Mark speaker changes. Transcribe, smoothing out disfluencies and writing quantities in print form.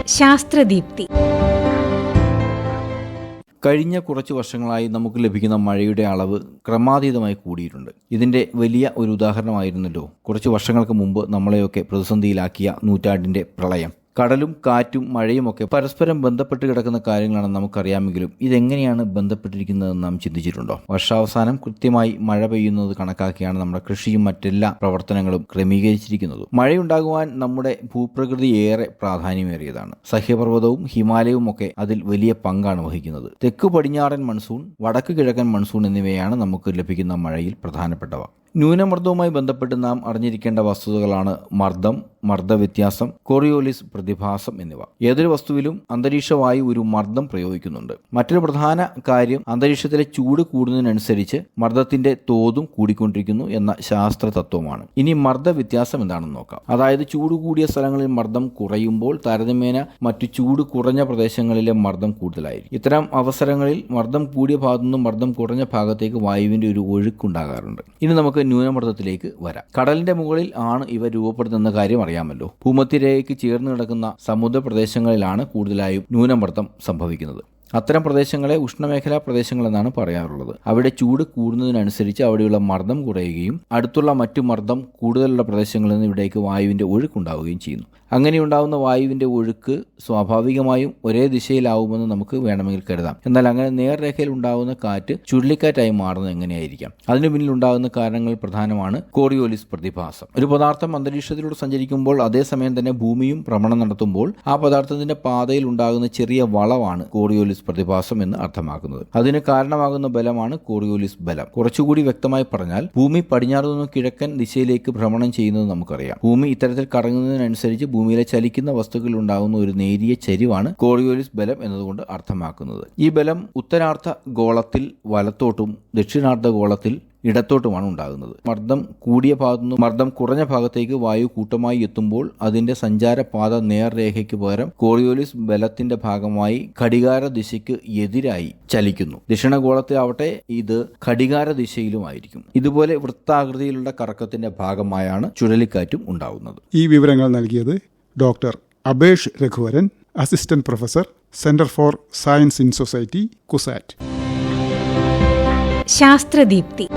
Speaker 1: ശാസ്ത്രദീപ്തി.
Speaker 2: കഴിഞ്ഞ കുറച്ച് വർഷങ്ങളായി നമുക്ക് ലഭിക്കുന്ന മഴയുടെ അളവ് ക്രമാതീതമായി കൂടിയിട്ടുണ്ട്. ഇതിന്റെ വലിയ ഒരു ഉദാഹരണമായിരുന്നല്ലോ കുറച്ച് വർഷങ്ങൾക്ക് മുമ്പ് നമ്മളെയൊക്കെ പ്രതിസന്ധിയിലാക്കിയ നൂറ്റാണ്ടിന്റെ പ്രളയം. കടലും കാറ്റും മഴയുമൊക്കെ പരസ്പരം ബന്ധപ്പെട്ട് കിടക്കുന്ന കാര്യങ്ങളാണെന്ന് നമുക്കറിയാമെങ്കിലും ഇതെങ്ങനെയാണ് ബന്ധപ്പെട്ടിരിക്കുന്നതെന്ന് നാം ചിന്തിച്ചിട്ടുണ്ടോ? വർഷാവസാനം കൃത്യമായി മഴ പെയ്യുന്നത് കണക്കാക്കിയാണ് നമ്മുടെ കൃഷിയും മറ്റെല്ലാ പ്രവർത്തനങ്ങളും ക്രമീകരിച്ചിരിക്കുന്നത്. മഴയുണ്ടാകുവാൻ നമ്മുടെ ഭൂപ്രകൃതി ഏറെ പ്രാധാന്യമേറിയതാണ്. സഹ്യപർവ്വതവും ഹിമാലയവും ഒക്കെ അതിൽ വലിയ പങ്കാണ് വഹിക്കുന്നത്. തെക്ക് പടിഞ്ഞാറൻ മൺസൂൺ, വടക്ക് കിഴക്കൻ മൺസൂൺ എന്നിവയാണ് നമുക്ക് ലഭിക്കുന്ന മഴയിൽ പ്രധാനപ്പെട്ടവ. ന്യൂനമർദ്ദവുമായി ബന്ധപ്പെട്ട് നാം അറിഞ്ഞിരിക്കേണ്ട വസ്തുതകളാണ് മർദ്ദം, മർദ്ദവ്യത്യാസം, കോറിയോലിസ് പ്രതിഭാസം എന്നിവ. ഏതൊരു വസ്തുവിലും അന്തരീക്ഷവായു ഒരു മർദ്ദം പ്രയോഗിക്കുന്നുണ്ട്. മറ്റൊരു പ്രധാന കാര്യം അന്തരീക്ഷത്തിലെ ചൂട് കൂടുന്നതിനനുസരിച്ച് മർദ്ദത്തിന്റെ തോതും കൂടിക്കൊണ്ടിരിക്കുന്നു എന്ന ശാസ്ത്ര തത്വമാണ്. ഇനി മർദ്ദവ്യത്യാസം എന്താണെന്ന് നോക്കാം. അതായത് ചൂട് കൂടിയ സ്ഥലങ്ങളിൽ മർദ്ദം കുറയുമ്പോൾ താരതമ്യേന മറ്റു ചൂട് കുറഞ്ഞ പ്രദേശങ്ങളിലെ മർദ്ദം കൂടുതലായിരിക്കും. ഇത്തരം അവസരങ്ങളിൽ മർദ്ദം കൂടിയ ഭാഗത്തുനിന്നും മർദ്ദം കുറഞ്ഞ ഭാഗത്തേക്ക് വായുവിന്റെ ഒരു ഒഴുക്കുണ്ടാകാറുണ്ട്. ഇനി നമുക്ക് ന്യൂനമർദ്ദത്തിലേക്ക് വരാം. കടലിന്റെ മുകളിൽ ആണ് ഇവ രൂപപ്പെടുന്ന കാര്യം അറിയാമല്ലോ. ഭൂമധ്യരേഖയ്ക്ക് ചേർന്ന് കിടക്കുന്ന സമുദ്ര പ്രദേശങ്ങളിലാണ് കൂടുതലായും ന്യൂനമർദ്ദം സംഭവിക്കുന്നത്. അത്തരം പ്രദേശങ്ങളെ ഉഷ്ണമേഖലാ പ്രദേശങ്ങൾ എന്നാണ് പറയാറുള്ളത്. അവിടെ ചൂട് കൂടുന്നതിനനുസരിച്ച് അവിടെയുള്ള മർദ്ദം കുറയുകയും അടുത്തുള്ള മറ്റു മർദ്ദം കൂടുതലുള്ള പ്രദേശങ്ങളിൽ നിന്ന് ഇവിടേക്ക് വായുവിന്റെ ഒഴുക്കുണ്ടാവുകയും ചെയ്യുന്നു. അങ്ങനെയുണ്ടാവുന്ന വായുവിന്റെ ഒഴുക്ക് സ്വാഭാവികമായും ഒരേ ദിശയിലാവുമെന്ന് നമുക്ക് വേണമെങ്കിൽ കരുതാം. എന്നാൽ അങ്ങനെ നേർരേഖയിൽ ഉണ്ടാകുന്ന കാറ്റ് ചുഴലിക്കാറ്റായി മാറുന്നത് എങ്ങനെയായിരിക്കാം? അതിനു പിന്നിൽ ഉണ്ടാകുന്ന കാരണങ്ങൾ പ്രധാനമാണ് കോറിയോലിസ് പ്രതിഭാസം. ഒരു പദാർത്ഥം അന്തരീക്ഷത്തിലൂടെ സഞ്ചരിക്കുമ്പോൾ അതേസമയം തന്നെ ഭൂമിയും ഭ്രമണം നടത്തുമ്പോൾ ആ പദാർത്ഥത്തിന്റെ പാതയിൽ ഉണ്ടാകുന്ന ചെറിയ വളവാണ് കോറിയോലിസ് പ്രതിഭാസം എന്ന് അർത്ഥമാക്കുന്നത്. അതിന് കാരണമാകുന്ന ബലമാണ് കോറിയോലിസ് ബലം. കുറച്ചുകൂടി വ്യക്തമായി പറഞ്ഞാൽ ഭൂമി പടിഞ്ഞാറ് നിന്ന് കിഴക്കൻ ദിശയിലേക്ക് ഭ്രമണം ചെയ്യുന്നത് നമുക്കറിയാം. ഭൂമി ഇത്തരത്തിൽ കറങ്ങുന്നതിനനുസരിച്ച് ഭൂമിയിലെ ചലിക്കുന്ന വസ്തുക്കളിൽ ഉണ്ടാകുന്ന ഒരു നേരിയ ചരിവാണ് കോറിയോലിസ് ബലം എന്നതുകൊണ്ട് അർത്ഥമാക്കുന്നത്. ഈ ബലം ഉത്തരാർദ്ധ ഗോളത്തിൽ വലത്തോട്ടും ദക്ഷിണാർദ്ധ ഗോളത്തിൽ ഇടത്തോട്ടുമാണ് ഉണ്ടാകുന്നത്. മർദ്ദം കൂടിയ ഭാഗത്തുനിന്ന് മർദ്ദം കുറഞ്ഞ ഭാഗത്തേക്ക് വായു കൂട്ടമായി എത്തുമ്പോൾ അതിന്റെ സഞ്ചാരപാത നേർരേഖയ്ക്ക് പകരം കോറിയോലിസ് ബലത്തിന്റെ ഭാഗമായി ഘടികാര ദിശയ്ക്ക് എതിരായി ചലിക്കുന്നു. ദക്ഷിണഗോളത്തിലാവട്ടെ ഇത് ഘടികാര ദിശയിലുമായിരിക്കും. ഇതുപോലെ വൃത്താകൃതിയിലുള്ള കറക്കത്തിന്റെ ഭാഗമായാണ് ചുഴലിക്കാറ്റും ഉണ്ടാകുന്നത്.
Speaker 3: ഈ വിവരങ്ങൾ നൽകിയത് doctor Abesh Raghuvaran, assistant professor, centre for science in society, CUSAT.
Speaker 1: ശാസ്ത്രദീപ്തി.